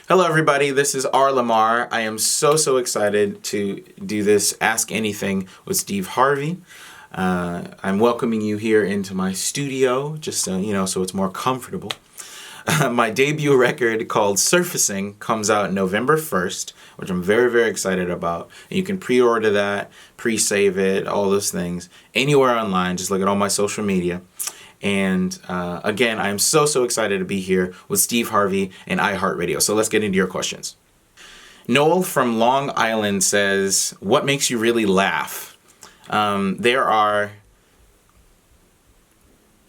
Hello everybody, this is R.LUM.R. I am so excited to do this Ask Anything with Steve Harvey. I'm welcoming you here into my studio, just so it's more comfortable. My debut record called Surfacing comes out November 1st, which I'm very excited about. And you can pre-order that, pre-save it, all those things, anywhere online. Just look at all my social media. And again, I'm so excited to be here with Steve Harvey and iHeartRadio. So let's get into your questions. Noel from Long Island says, what makes you really laugh? There are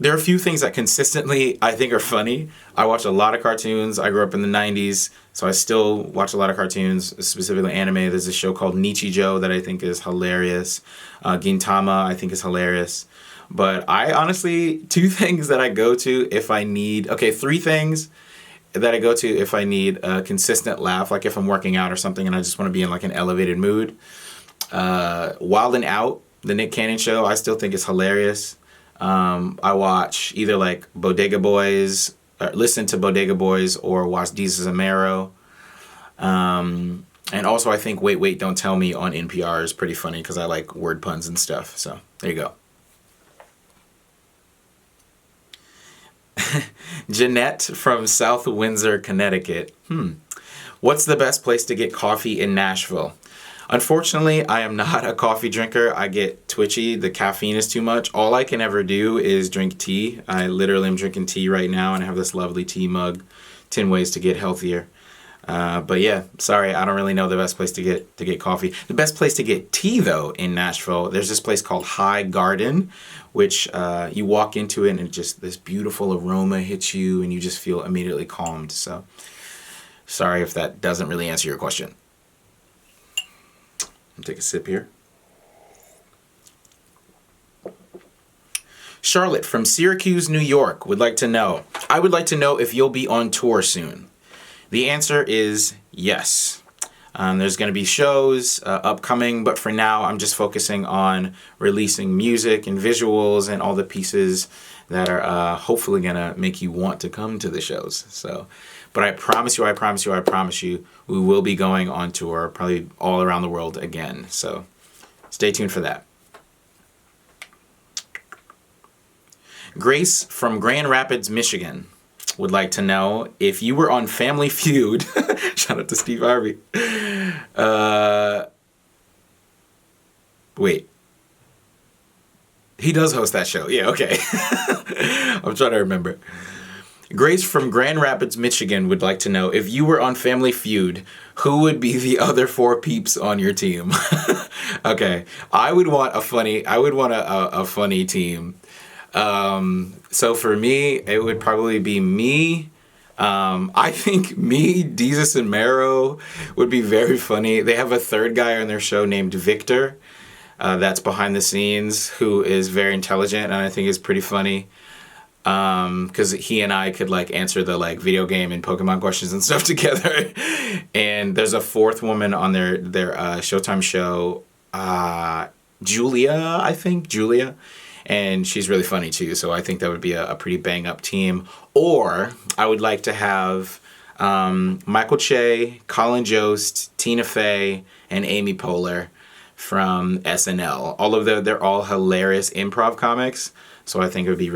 a few things that consistently I think are funny. I watch a lot of cartoons. I grew up in the 90s, so I still watch a lot of cartoons, specifically anime. There's a show called Nichijou that I think is hilarious. Gintama I think is hilarious. But I honestly, three things that I go to if I need a consistent laugh, like if I'm working out or something and I just want to be in like an elevated mood. Wild 'N Out, the Nick Cannon show, I still think is hilarious. I watch either like Bodega Boys, or listen to Bodega Boys, or watch Jesus and Mero. And also I think Wait, Don't Tell Me on NPR is pretty funny because I like word puns and stuff. So there you go. Jeanette from South Windsor, Connecticut. What's the best place to get coffee in Nashville? Unfortunately, I am not a coffee drinker. I get twitchy. The caffeine is too much. All I can ever do is drink tea. I literally am drinking tea right now, and I have this lovely tea mug, 10 ways to get healthier. But yeah, sorry, I don't really know the best place to get coffee. The best place to get tea, though, in Nashville, there's this place called High Garden, which you walk into it and just this beautiful aroma hits you and you just feel immediately calmed. So sorry if that doesn't really answer your question. I'll take a sip here. Charlotte from Syracuse, New York would like to know, I would like to know if you'll be on tour soon. The answer is yes. There's going to be shows upcoming, but for now I'm just focusing on releasing music and visuals and all the pieces that are hopefully going to make you want to come to the shows. So, but I promise you, we will be going on tour, probably all around the world again. So stay tuned for that. Grace from Grand Rapids, Michigan would like to know if you were on Family Feud. Shout out to Steve Harvey. Wait. He does host that show. Yeah, okay. I'm trying to remember. Grace from Grand Rapids, Michigan would like to know if you were on Family Feud, who would be the other four peeps on your team? Okay. I would want a funny team. So for me, it would probably be me. I think me, Jesus, and Mero would be very funny. They have a third guy on their show named Victor, that's behind the scenes, who is very intelligent and I think is pretty funny. Because he and I could like answer the like video game and Pokemon questions and stuff together. And there's a fourth woman on their Showtime show, Julia. And she's really funny too, so I think that would be a pretty bang-up team. Or I would like to have Michael Che, Colin Jost, Tina Fey, and Amy Poehler from SNL. They're all hilarious improv comics, so I think that'd be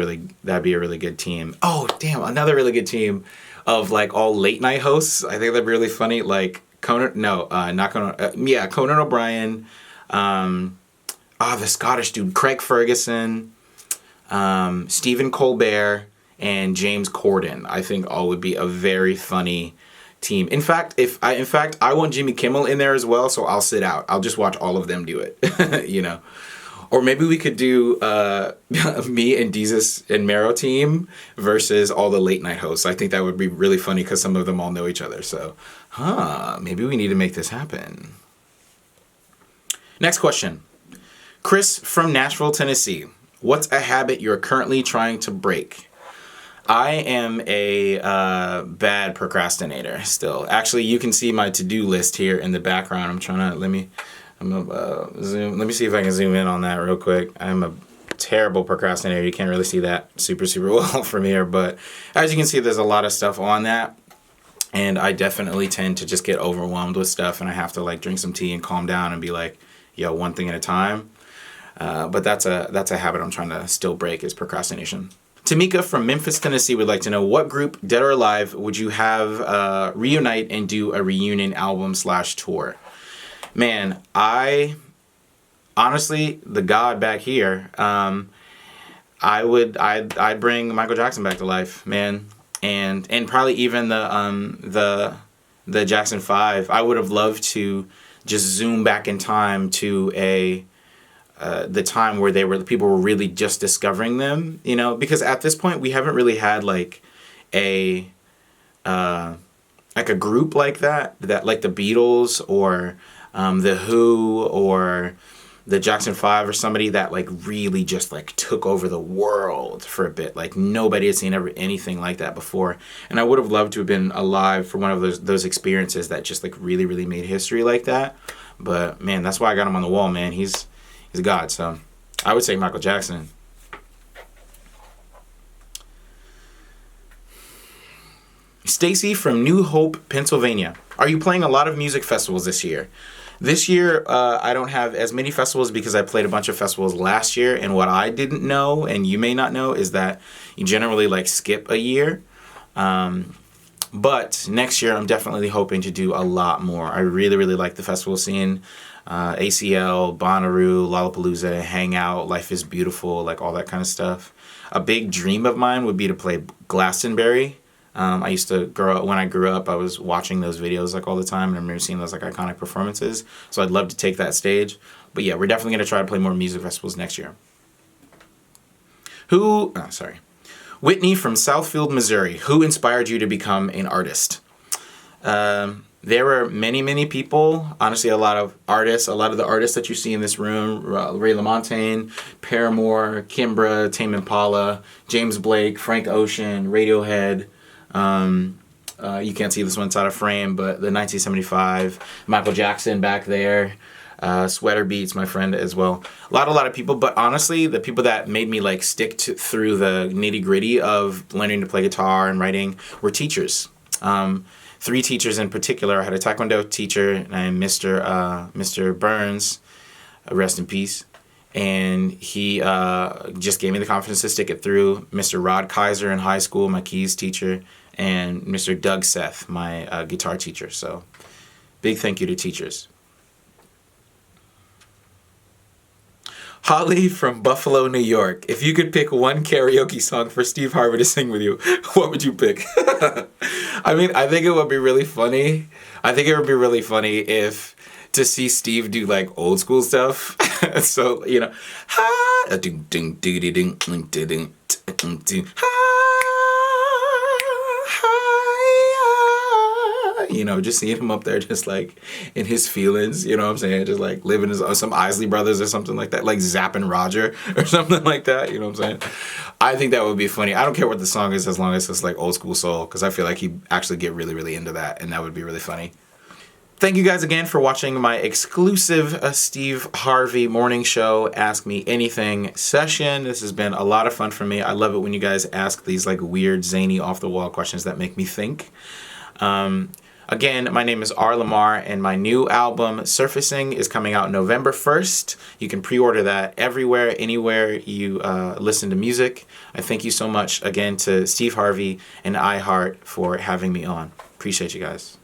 a really good team. Oh, damn, another really good team of like all late night hosts. I think that'd be really funny. Like Conan O'Brien. The Scottish dude, Craig Ferguson, Stephen Colbert, and James Corden. I think all would be a very funny team. In fact, I want Jimmy Kimmel in there as well, so I'll sit out. I'll just watch all of them do it, you know. Or maybe we could do me and Jesus and Mero team versus all the late night hosts. I think that would be really funny because some of them all know each other. So, maybe we need to make this happen. Next question. Chris from Nashville, Tennessee. What's a habit you're currently trying to break? I am a bad procrastinator still. Actually, you can see my to-do list here in the background. Let me see if I can zoom in on that real quick. I'm a terrible procrastinator. You can't really see that super well from here, but as you can see, there's a lot of stuff on that. And I definitely tend to just get overwhelmed with stuff, and I have to like drink some tea and calm down and be like, yo, one thing at a time. But that's a habit I'm trying to still break, is procrastination. Tamika from Memphis, Tennessee would like to know, what group, dead or alive, would you have reunite and do a reunion album / tour? Man, honestly, the God back here, I'd bring Michael Jackson back to life, man. And probably even the Jackson 5. I would have loved to just zoom back in time to the time where people were really just discovering them, you know, because at this point we haven't really had like a group like that like the Beatles or the Who or the Jackson 5 or somebody that like really just like took over the world for a bit. Like nobody had seen anything like that before. And I would have loved to have been alive for one of those experiences that just like really, really made history like that. But man, that's why I got him on the wall, man. He's a god. So I would say Michael Jackson. Stacy from New Hope, Pennsylvania. Are you playing a lot of music festivals this year? This year, I don't have as many festivals because I played a bunch of festivals last year. And what I didn't know, and you may not know, is that you generally like skip a year. But next year, I'm definitely hoping to do a lot more. I really, really like the festival scene. ACL, Bonnaroo, Lollapalooza, Hangout, Life is Beautiful, like all that kind of stuff. A big dream of mine would be to play Glastonbury. I used to when I grew up, I was watching those videos like all the time, and I remember seeing those like iconic performances. So I'd love to take that stage. But yeah, we're definitely going to try to play more music festivals next year. Whitney from Southfield, Missouri. Who inspired you to become an artist? There were many, many people. Honestly, a lot of the artists that you see in this room, Ray LaMontagne, Paramore, Kimbra, Tame Impala, James Blake, Frank Ocean, Radiohead. You can't see this one side of frame, but the 1975, Michael Jackson back there, Sweater Beats, my friend as well. A lot of people, but honestly, the people that made me like stick through the nitty gritty of learning to play guitar and writing were teachers. 3 teachers in particular. I had a Taekwondo teacher named Mr. Burns, rest in peace. And he just gave me the confidence to stick it through. Mr. Rod Kaiser in high school, my keys teacher, and Mr. Doug Seth, my guitar teacher. So big thank you to teachers. Holly from Buffalo, New York. If you could pick one karaoke song for Steve Harvey to sing with you, what would you pick? I mean, I think it would be really funny. If to see Steve do like old school stuff. So, you know, you know, just seeing him up there just like in his feelings, you know what I'm saying? Just like living some Isley Brothers or something like that, like Zappin' Roger or something like that, you know what I'm saying? I think that would be funny. I don't care what the song is as long as it's like old school soul, because I feel like he'd actually get really, really into that, and that would be really funny. Thank you guys again for watching my exclusive Steve Harvey morning show Ask Me Anything session. This has been a lot of fun for me. I love it when you guys ask these like weird, zany, off-the-wall questions that make me think. Again, my name is R.LUM.R, and my new album, Surfacing, is coming out November 1st. You can pre-order that everywhere, anywhere you listen to music. I thank you so much again to Steve Harvey and iHeart for having me on. Appreciate you guys.